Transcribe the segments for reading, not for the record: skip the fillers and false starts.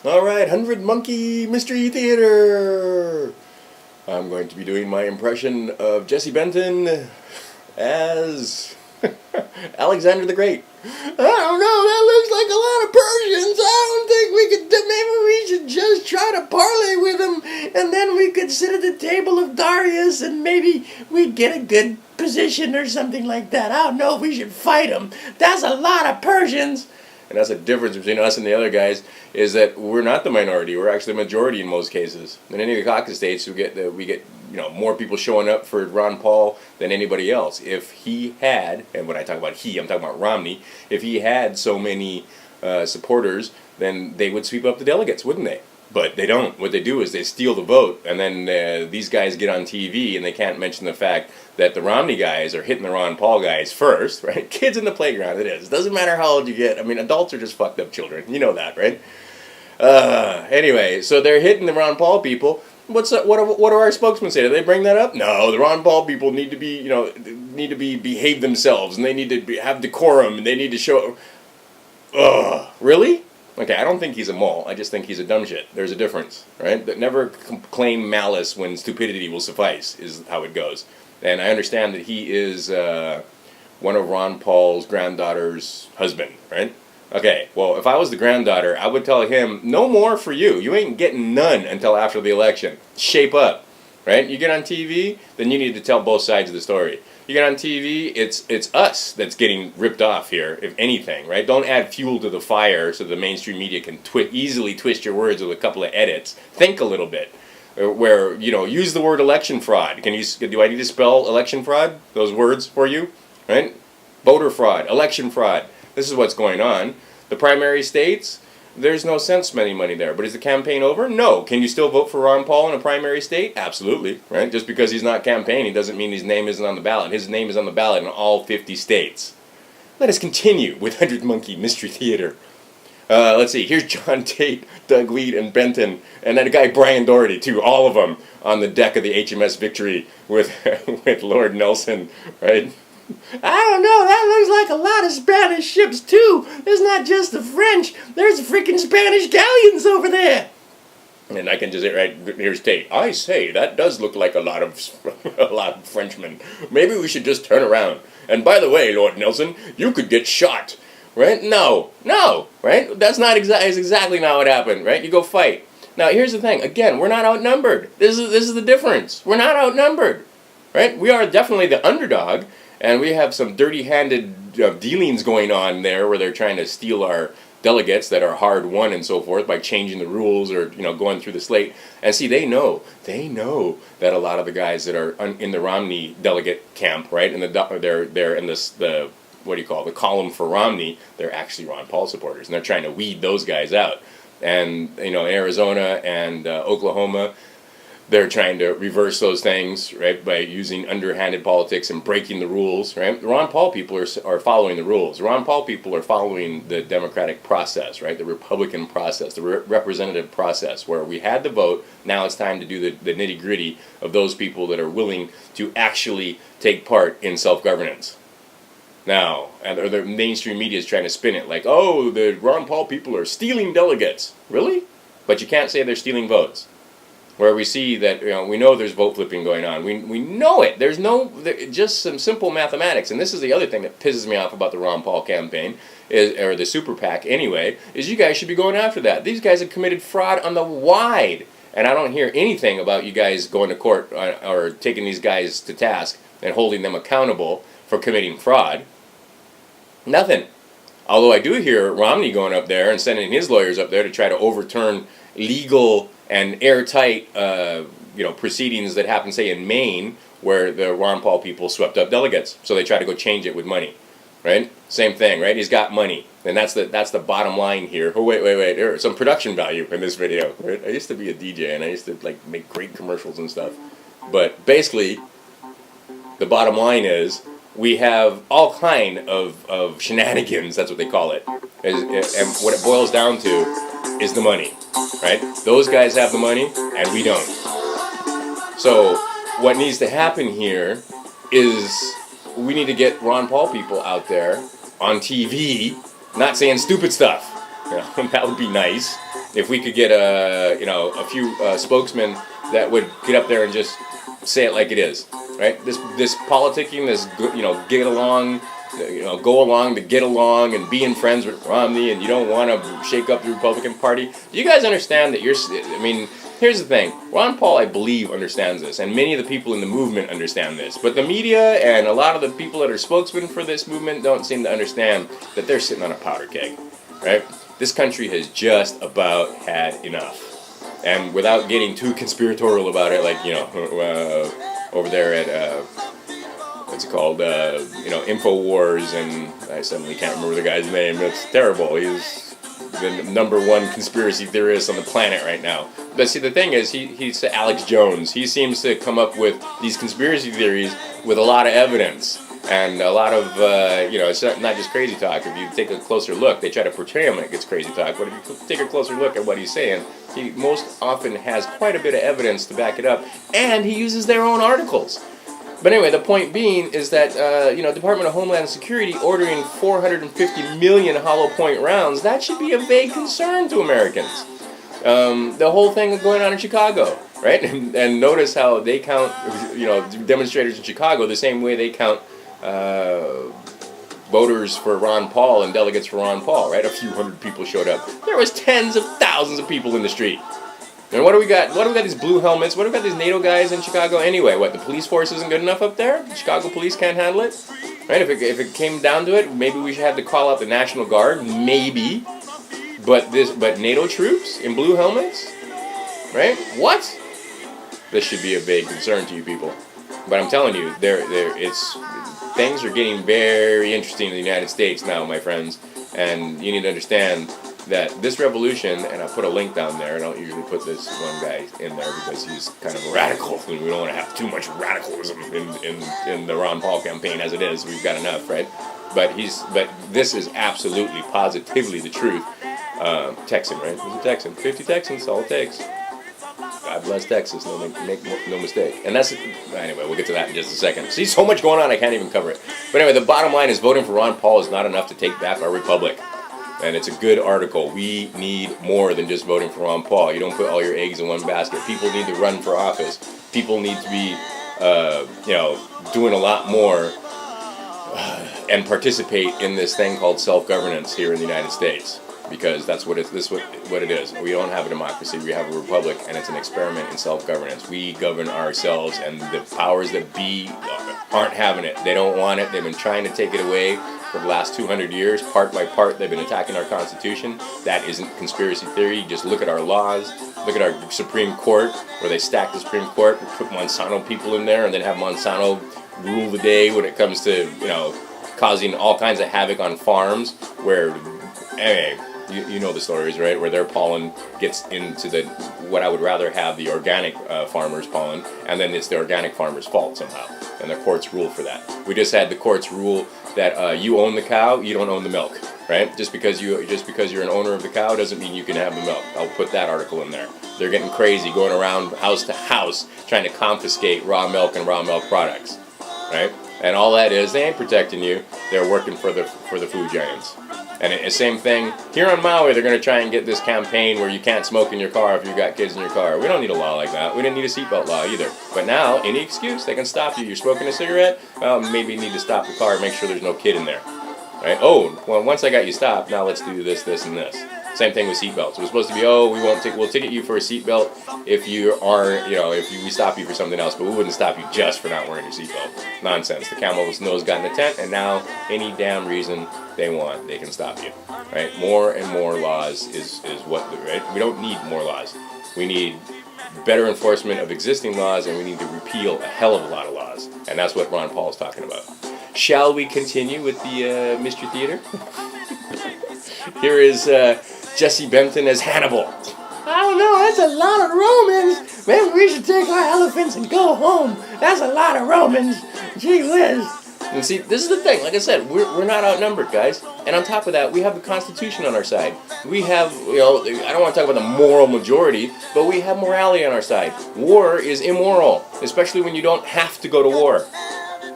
Alright, 100 Monkey Mystery Theater! I'm going to be doing my impression of Jesse Benton as Alexander the Great. I don't know, that looks like a lot of Persians. I don't think we could, maybe we should just try to parlay with them, and then we could sit at the table of Darius, and maybe we'd get a good position or something like that. I don't know if we should fight them. That's a lot of Persians. And that's the difference between us and the other guys, is that we're not the minority. We're actually the majority in most cases. In any of the caucus states, we get more people showing up for Ron Paul than anybody else. If he had, and when I talk about he, I'm talking about Romney, if he had so many supporters, then they would sweep up the delegates, wouldn't they? But they don't. What they do is they steal the vote, and then these guys get on TV, and they can't mention the fact that the Romney guys are hitting the Ron Paul guys first, right? Kids in the playground, it is. Doesn't matter how old you get. I mean, adults are just fucked up children. You know that, right? Anyway, so they're hitting the Ron Paul people. What do our spokesmen say? Do they bring that up? No, the Ron Paul people need to be, behave themselves, and they need to have decorum, and they need to show. Really? Okay, I don't think he's a mole. I just think he's a dumb shit. There's a difference, right? That never claim malice when stupidity will suffice is how it goes. And I understand that he is one of Ron Paul's granddaughter's husband, right? Okay, well, if I was the granddaughter, I would tell him, no more for you. You ain't getting none until after the election. Shape up, right? You get on TV, then you need to tell both sides of the story. You get on TV, it's us that's getting ripped off here, if anything, right? Don't add fuel to the fire so the mainstream media can easily twist your words with a couple of edits. Think a little bit. Where, use the word election fraud. Do I need to spell election fraud? Those words for you, right? Voter fraud, election fraud. This is what's going on. The primary states, there's no sense spending money there. But is the campaign over? No. Can you still vote for Ron Paul in a primary state? Absolutely, right? Just because he's not campaigning doesn't mean his name isn't on the ballot. His name is on the ballot in all 50 states. Let us continue with 100 Monkey Mystery Theater. Let's see. Here's John Tate, Doug Weed, and Benton, and then a guy Brian Doherty too. All of them on the deck of the HMS Victory with with Lord Nelson, right? I don't know, that looks like a lot of Spanish ships too. There's not just the French, there's freaking Spanish galleons over there. And I can just say, right, here's Tate. I say, that does look like a lot of Frenchmen. Maybe we should just turn around. And by the way, Lord Nelson, you could get shot. Right? No, right? That's exactly not what happened, right? You go fight. Now, here's the thing. Again, we're not outnumbered. This is the difference. We're not outnumbered, right? We are definitely the underdog. And we have some dirty-handed dealings going on there where they're trying to steal our delegates that are hard won and so forth by changing the rules or going through the slate. And see, they know that a lot of the guys that are in the Romney delegate camp, right, and they're in the what do you call it, the column for Romney, they're actually Ron Paul supporters, and they're trying to weed those guys out. And in Arizona and Oklahoma, they're trying to reverse those things, right, by using underhanded politics and breaking the rules, right? The Ron Paul people are following the rules. The Ron Paul people are following the democratic process, right, the Republican process, the representative process, where we had the vote. Now it's time to do the nitty-gritty of those people that are willing to actually take part in self-governance. Now, or the mainstream media is trying to spin it like, oh, the Ron Paul people are stealing delegates. Really? But you can't say they're stealing votes. Where we see that, we know there's vote flipping going on. We know it. There's just some simple mathematics. And this is the other thing that pisses me off about the Ron Paul campaign, or the super PAC anyway, is you guys should be going after that. These guys have committed fraud on the wide. And I don't hear anything about you guys going to court or taking these guys to task and holding them accountable for committing fraud. Nothing. Although I do hear Romney going up there and sending his lawyers up there to try to overturn legal and airtight, proceedings that happen, say, in Maine, where the Ron Paul people swept up delegates. So they try to go change it with money, right? Same thing, right? He's got money, and that's the bottom line here. Oh, wait. There's some production value in this video. Right? I used to be a DJ, and I used to make great commercials and stuff. But basically, the bottom line is we have all kind of shenanigans. That's what they call it, and what it boils down to is the money, right? Those guys have the money, and we don't. So what needs to happen here is we need to get Ron Paul people out there on TV not saying stupid stuff. That would be nice if we could get a few spokesmen that would get up there and just say it like it is, right? This politicking, this get along, go along to get along and being friends with Romney, and you don't want to shake up the Republican Party. Do you guys understand that here's the thing. Ron Paul, I believe, understands this, and many of the people in the movement understand this. But the media and a lot of the people that are spokesmen for this movement don't seem to understand that they're sitting on a powder keg, right? This country has just about had enough. And without getting too conspiratorial about it, like, over there at, what's it called, InfoWars, and I suddenly can't remember the guy's name. It's terrible. He's the number one conspiracy theorist on the planet right now. But see, the thing is, he's Alex Jones. He seems to come up with these conspiracy theories with a lot of evidence. And a lot of, it's not just crazy talk. If you take a closer look, they try to portray him like it's crazy talk. But if you take a closer look at what he's saying, he most often has quite a bit of evidence to back it up. And he uses their own articles. But anyway, the point being is that, Department of Homeland Security ordering 450 million hollow point rounds, that should be a vague concern to Americans. The whole thing going on in Chicago, right? And notice how they count, demonstrators in Chicago the same way they count voters for Ron Paul and delegates for Ron Paul, right? A few hundred people showed up. There was tens of thousands of people in the street. And what do we got? What do we got? These blue helmets. What do we got? These NATO guys in Chicago. Anyway, what? The police force isn't good enough up there. The Chicago police can't handle it, right? If it came down to it, maybe we should have to call out the National Guard. Maybe, but NATO troops in blue helmets, right? What? This should be a big concern to you people. But I'm telling you, things are getting very interesting in the United States now, my friends, and you need to understand that this revolution, and I'll put a link down there, and I don't usually put this one guy in there because he's kind of a radical, and we don't want to have too much radicalism in the Ron Paul campaign as it is. We've got enough, right? But this is absolutely, positively the truth. Texan, right? He's a Texan. 50 Texans, all it takes. God bless Texas, make no mistake. And anyway, we'll get to that in just a second. See, so much going on, I can't even cover it. But anyway, the bottom line is voting for Ron Paul is not enough to take back our republic. And it's a good article. We need more than just voting for Ron Paul. You don't put all your eggs in one basket. People need to run for office. People need to be, doing a lot more and participate in this thing called self-governance here in the United States. Because that's what it is. We don't have a democracy. We have a republic, and it's an experiment in self-governance. We govern ourselves, and the powers that be aren't having it. They don't want it. They've been trying to take it away for the last 200 years, part by part. They've been attacking our Constitution. That isn't conspiracy theory. Just look at our laws. Look at our Supreme Court, where they stack the Supreme Court, put Monsanto people in there, and then have Monsanto rule the day when it comes to, causing all kinds of havoc on farms, where, anyway, you know the stories, right? Where their pollen gets into what I would rather have the organic farmers' pollen, and then it's the organic farmers' fault somehow, and the courts rule for that. We just had the courts rule that you own the cow, you don't own the milk, right? Just because you're an owner of the cow doesn't mean you can have the milk. I'll put that article in there. They're getting crazy, going around house to house trying to confiscate raw milk and raw milk products, right? And all that is, they ain't protecting you. They're working for the food giants. And the same thing, here on Maui, they're going to try and get this campaign where you can't smoke in your car if you've got kids in your car. We don't need a law like that. We didn't need a seatbelt law either. But now, any excuse, they can stop you. You're smoking a cigarette? Well, maybe you need to stop the car and make sure there's no kid in there. Right? Oh, well, once I got you stopped, now let's do this, this, and this. Same thing with seatbelts. It was supposed to be, we'll ticket you for a seatbelt if you are, we stop you for something else, but we wouldn't stop you just for not wearing your seatbelt. Nonsense. The camel's nose got in the tent, and now any damn reason they want, they can stop you. Right? More and more laws is right? We don't need more laws. We need better enforcement of existing laws, and we need to repeal a hell of a lot of laws. And that's what Ron Paul is talking about. Shall we continue with the Mystery Theater? Here is Jesse Benton as Hannibal. I don't know, that's a lot of Romans. Maybe we should take our elephants and go home. That's a lot of Romans. Gee whiz. And see, this is the thing. Like I said, we're not outnumbered, guys. And on top of that, we have the Constitution on our side. We have, I don't want to talk about the moral majority, but we have morality on our side. War is immoral, especially when you don't have to go to war.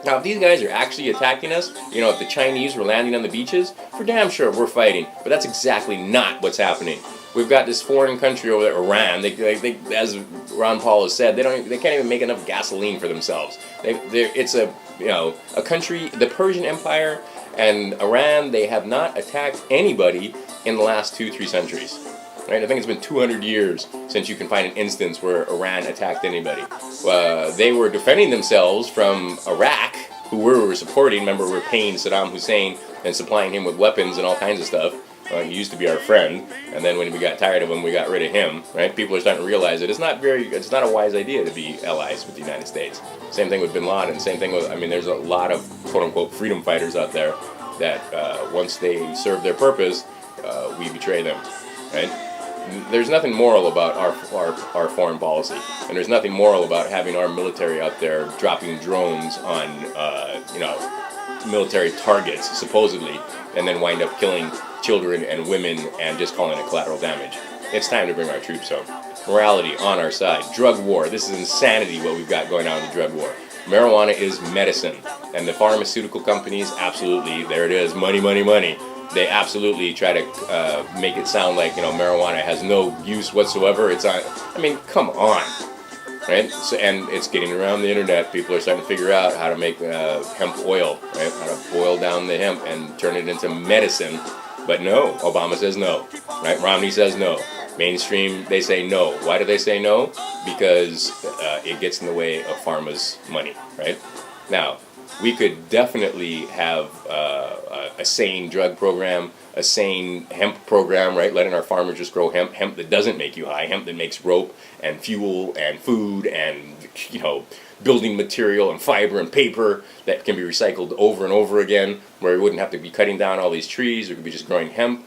Now, if these guys are actually attacking us, if the Chinese were landing on the beaches, for damn sure we're fighting. But that's exactly not what's happening. We've got this foreign country over there, Iran. They as Ron Paul has said, they can't even make enough gasoline for themselves. It's a country, the Persian Empire and Iran. They have not attacked anybody in the last 2-3 centuries. Right? I think it's been 200 years since you can find an instance where Iran attacked anybody. They were defending themselves from Iraq, who we were supporting. Remember, we were paying Saddam Hussein and supplying him with weapons and all kinds of stuff. He used to be our friend, and then when we got tired of him, we got rid of him. Right? People are starting to realize that it's not a wise idea to be allies with the United States. Same thing with Bin Laden. Same thing with, there's a lot of quote unquote freedom fighters out there that once they serve their purpose, we betray them. Right? There's nothing moral about our foreign policy, and there's nothing moral about having our military out there dropping drones on military targets supposedly, and then wind up killing children and women and just calling it collateral damage. It's time to bring our troops home. Morality on our side. Drug war. This is insanity what we've got going on in the drug war. Marijuana is medicine, and the pharmaceutical companies, absolutely, there it is, money, money, money. They absolutely try to make it sound like marijuana has no use whatsoever. Come on, right? So, and it's getting around the internet. People are starting to figure out how to make hemp oil, right? How to boil down the hemp and turn it into medicine. But no, Obama says no, right? Romney says no. Mainstream, they say no. Why do they say no? Because it gets in the way of pharma's money, right? Now, we could definitely have a sane drug program, a sane hemp program, right? Letting our farmers just grow hemp that doesn't make you high, hemp that makes rope and fuel and food and, building material and fiber and paper that can be recycled over and over again, where we wouldn't have to be cutting down all these trees. We could be just growing hemp.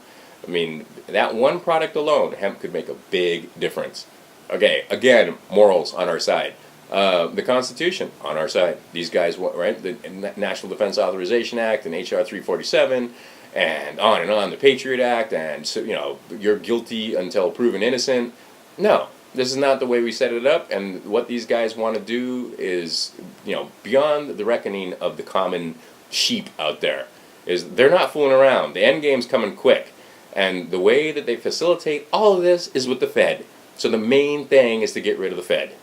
That one product alone, hemp could make a big difference. Okay, again, morals on our side. The Constitution on our side. These guys, right? The National Defense Authorization Act and HR 347, and on. The Patriot Act, and so you're guilty until proven innocent. No, this is not the way we set it up. And what these guys want to do is, beyond the reckoning of the common sheep out there, is they're not fooling around. The end game's coming quick, and the way that they facilitate all of this is with the Fed. So the main thing is to get rid of the Fed.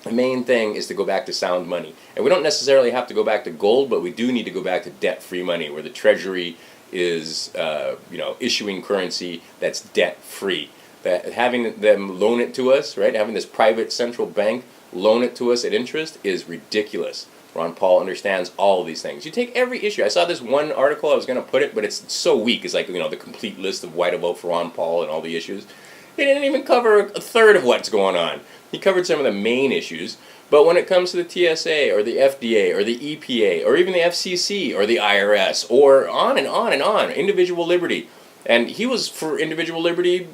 The main thing is to go back to sound money. And we don't necessarily have to go back to gold, but we do need to go back to debt-free money, where the Treasury is, issuing currency that's debt-free. That having them loan it to us, right, having this private central bank loan it to us at interest is ridiculous. Ron Paul understands all of these things. You take every issue. I saw this one article, I was going to put it, but it's so weak. It's like, the complete list of why to vote for Ron Paul and all the issues. He didn't even cover a third of what's going on. He covered some of the main issues, but when it comes to the TSA or the FDA or the EPA or even the FCC or the IRS or on and on and on, individual liberty, and he was for individual liberty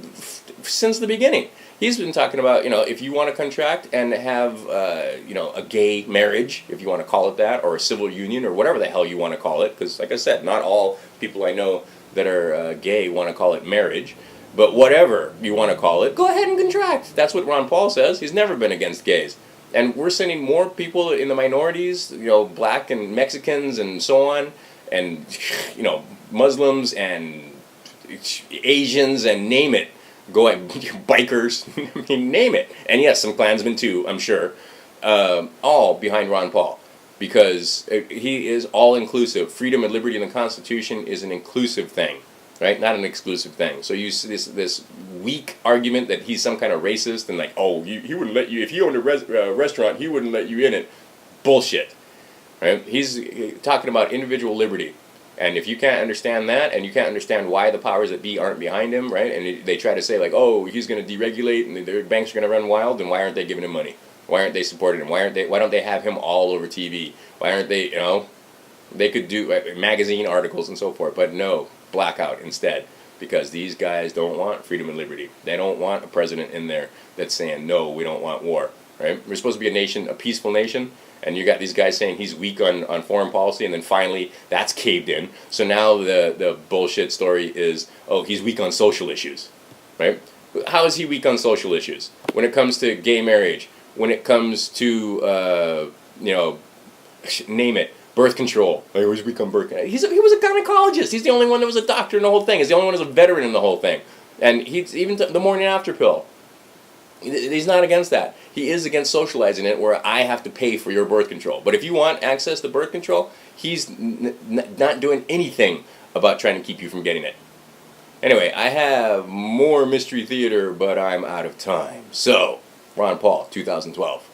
since the beginning. He's been talking about, if you want to contract and have, a gay marriage, if you want to call it that, or a civil union or whatever the hell you want to call it, because like I said, not all people I know that are gay want to call it marriage. But whatever you want to call it, go ahead and contract. That's what Ron Paul says. He's never been against gays. And we're sending more people in the minorities, black and Mexicans and so on, and, Muslims and Asians and name it. Go ahead, bikers, name it. And yes, some Klansmen too, I'm sure. All behind Ron Paul. Because he is all-inclusive. Freedom and liberty in the Constitution is an inclusive thing. Right, not an exclusive thing. So you see this weak argument that he's some kind of racist and like, he wouldn't let you, if he owned a restaurant, he wouldn't let you in it. Bullshit. Right? He's talking about individual liberty, and if you can't understand that, and you can't understand why the powers that be aren't behind him, right? And they try to say like, he's going to deregulate and the banks are going to run wild, then why aren't they giving him money? Why aren't they supporting him? Why don't they have him all over TV? Why aren't they? They could do magazine articles and so forth, but no. Blackout instead, because these guys don't want freedom and liberty. They don't want a president in there that's saying, no, we don't want war, right? We're supposed to be a nation, a peaceful nation, and you got these guys saying he's weak on foreign policy, and then finally that's caved in. So now the bullshit story is, he's weak on social issues, right? How is he weak on social issues? When it comes to gay marriage, when it comes to, name it, birth control. I always become birth control. He was a gynecologist. He's the only one that was a doctor in the whole thing. He's the only one that was a veteran in the whole thing. And he's even the morning after pill. He's not against that. He is against socializing it where I have to pay for your birth control. But if you want access to birth control, he's not doing anything about trying to keep you from getting it. Anyway, I have more Mystery Theater, but I'm out of time. So, Ron Paul, 2012.